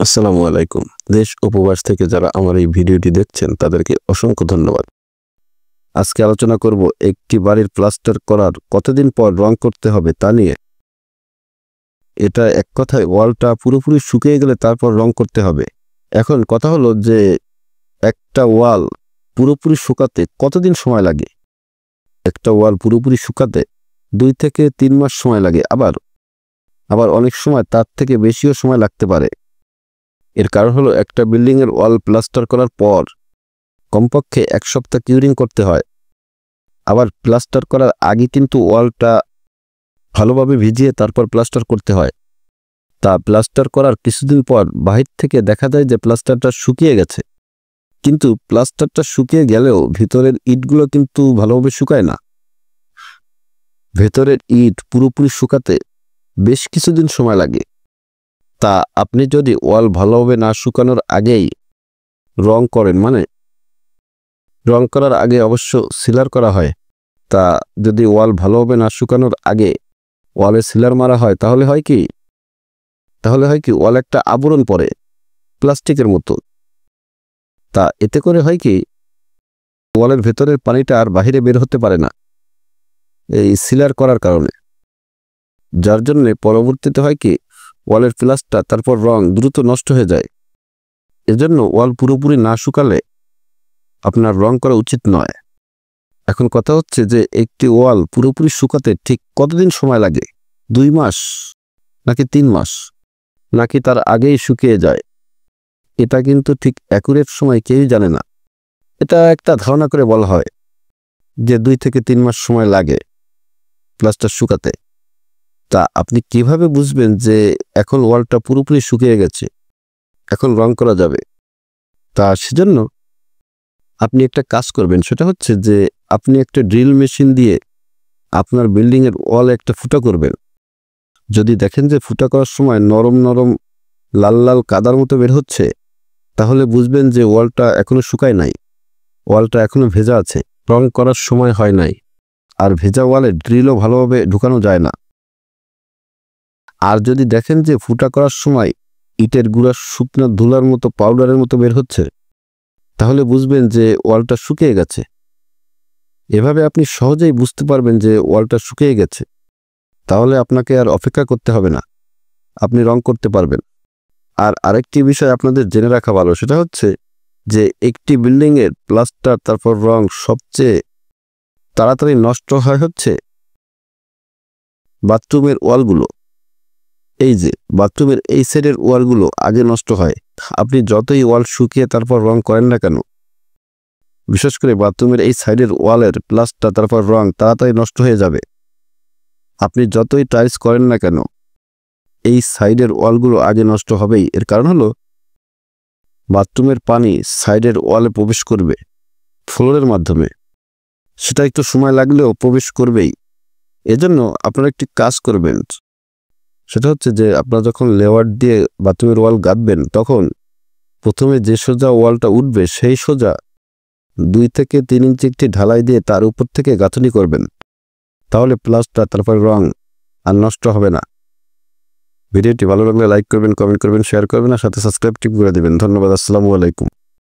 আসসালামু আলাইকুম। দেশ উপবাস থেকে যারা আমার এই ভিডিওটি দেখছেন তাদেরকে অসংখ্য ধন্যবাদ। আজকে আলোচনা করব একটি বাড়ির প্লাস্টার করার কতদিন পর রং করতে হবে তা নিয়ে। এটা এক কথায় ওয়ালটা পুরোপুরি শুকিয়ে গেলে তারপর রং করতে হবে। এখন কথা হলো যে একটা ওয়াল পুরোপুরি শুকাতে কতদিন সময় লাগে? একটা ওয়াল পুরোপুরি শুকাতে 2 থেকে 3 মাস সময় লাগে, আবার অনেক সময় তার থেকে বেশিও সময় লাগতে পারে। এর কারণ হলো একটা বিল্ডিংয়ের ওয়াল প্লাস্টার করার পর কমপক্ষে 1 সপ্তাহ কিউরিং করতে হয়। আবার প্লাস্টার করার আগে কিন্তু ওয়ালটা ভালোভাবে ভিজিয়ে তারপর প্লাস্টার করতে হয়। তা প্লাস্টার করার কিছুদিন পর বাহির থেকে দেখা যায় যে প্লাস্টারটা শুকিয়ে গেছে, কিন্তু প্লাস্টারটা শুকিয়ে গেলেও ভিতরের ইটগুলো কিন্তু ভালোভাবে শুকায় না। ভেতরের ইট পুরোপুরি শুকাতে বেশ কিছুদিন সময় লাগে। তা আপনি যদি ওয়াল ভালোভাবে না শুকানোর আগেই রং করেন, মানে রং করার আগে অবশ্য সিলার করা হয়, তা যদি ওয়াল ভালোভাবে না শুকানোর আগে ওয়ালে সিলার মারা হয় তাহলে হয় কি ওয়াল একটা আবরণ পড়ে প্লাস্টিকের মতো। তা এতে করে হয় কি ওয়ালের ভেতরের পানিটা আর বাহিরে বের হতে পারে না এই সিলার করার কারণে, যার জন্য পরবর্তীতে হয় কি ওয়ালের প্লাস্টার তারপর রং দ্রুত নষ্ট হয়ে যায়। এজন্য ওয়াল পুরোপুরি না শুকালে আপনার রং করা উচিত নয়। এখন কথা হচ্ছে যে একটি ওয়াল পুরোপুরি শুকাতে ঠিক কতদিন সময় লাগে? 2 মাস নাকি 3 মাস নাকি তার আগেই শুকিয়ে যায়? এটা কিন্তু ঠিক অ্যাকুরেট সময় কেউই জানে না। এটা একটা ধারণা করে বলা হয় যে 2 থেকে 3 মাস সময় লাগে প্লাস্টার শুকাতে। তা আপনি কিভাবে বুঝবেন যে এখন ওয়ালটা পুরোপুরি শুকিয়ে গেছে, এখন রং করা যাবে? তা সেজন্য আপনি একটা কাজ করবেন, সেটা হচ্ছে যে আপনি একটা ড্রিল মেশিন দিয়ে আপনার বিল্ডিংয়ের ওয়ালে একটা ফুটা করবেন। যদি দেখেন যে ফুটা করার সময় নরম নরম লাল লাল কাদার মতো বের হচ্ছে, তাহলে বুঝবেন যে ওয়ালটা এখনো শুকায় নাই, ওয়ালটা এখনো ভেজা আছে, রং করার সময় হয় নাই। আর ভেজা ওয়ালে ড্রিলও ভালোভাবে ঢুকানো যায় না। আর যদি দেখেন যে ফুটা করার সময় ইটের গুঁড়া শুকনো ধুলার মতো পাউডারের মতো বের হচ্ছে, তাহলে বুঝবেন যে ওয়ালটা শুকিয়ে গেছে। এভাবে আপনি সহজেই বুঝতে পারবেন যে ওয়ালটা শুকিয়ে গেছে। তাহলে আপনাকে আর অপেক্ষা করতে হবে না, আপনি রং করতে পারবেন। আর আরেকটি বিষয় আপনাদের জেনে রাখা ভালো, সেটা হচ্ছে যে একটি বিল্ডিংয়ের প্লাস্টার তারপর রং সবচেয়ে তাড়াতাড়ি নষ্ট হয় হচ্ছে বাথরুমের ওয়ালগুলো। এই যে বাথরুমের এই সাইডের ওয়ালগুলো আগে নষ্ট হয়। আপনি যতই ওয়াল শুকিয়ে তারপর রং করেন না কেন, বিশেষ করে বাথরুমের এই সাইডের ওয়ালের প্লাস্টার তারপর রং তাড়াতাড়ি নষ্ট হয়ে যাবে। আপনি যতই টাইলস করেন না কেন এই সাইডের ওয়ালগুলো আগে নষ্ট হবেই। এর কারণ হলো বাথরুমের পানি সাইডের ওয়ালে প্রবেশ করবে ফ্লোরের মাধ্যমে, সেটা একটু সময় লাগলেও প্রবেশ করবেই। এজন্য আপনারা একটি কাজ করবেন, সেটা হচ্ছে যে আপনারা যখন লেয়ার দিয়ে বাথরুমের ওয়াল গাঁথবেন, তখন প্রথমে যে সোজা ওয়ালটা উঠবে সেই সোজা 2 থেকে 3 ইঞ্চি একটি ঢালাই দিয়ে তার উপর থেকে গাঁথনি করবেন। তাহলে প্লাস্টার তারপর রং আর নষ্ট হবে না। ভিডিওটি ভালো লাগলে লাইক করবেন, কমেন্ট করবেন, শেয়ার করবেন আর সাথে সাবস্ক্রাইব করে দেবেন। ধন্যবাদ। আসসালামু আলাইকুম।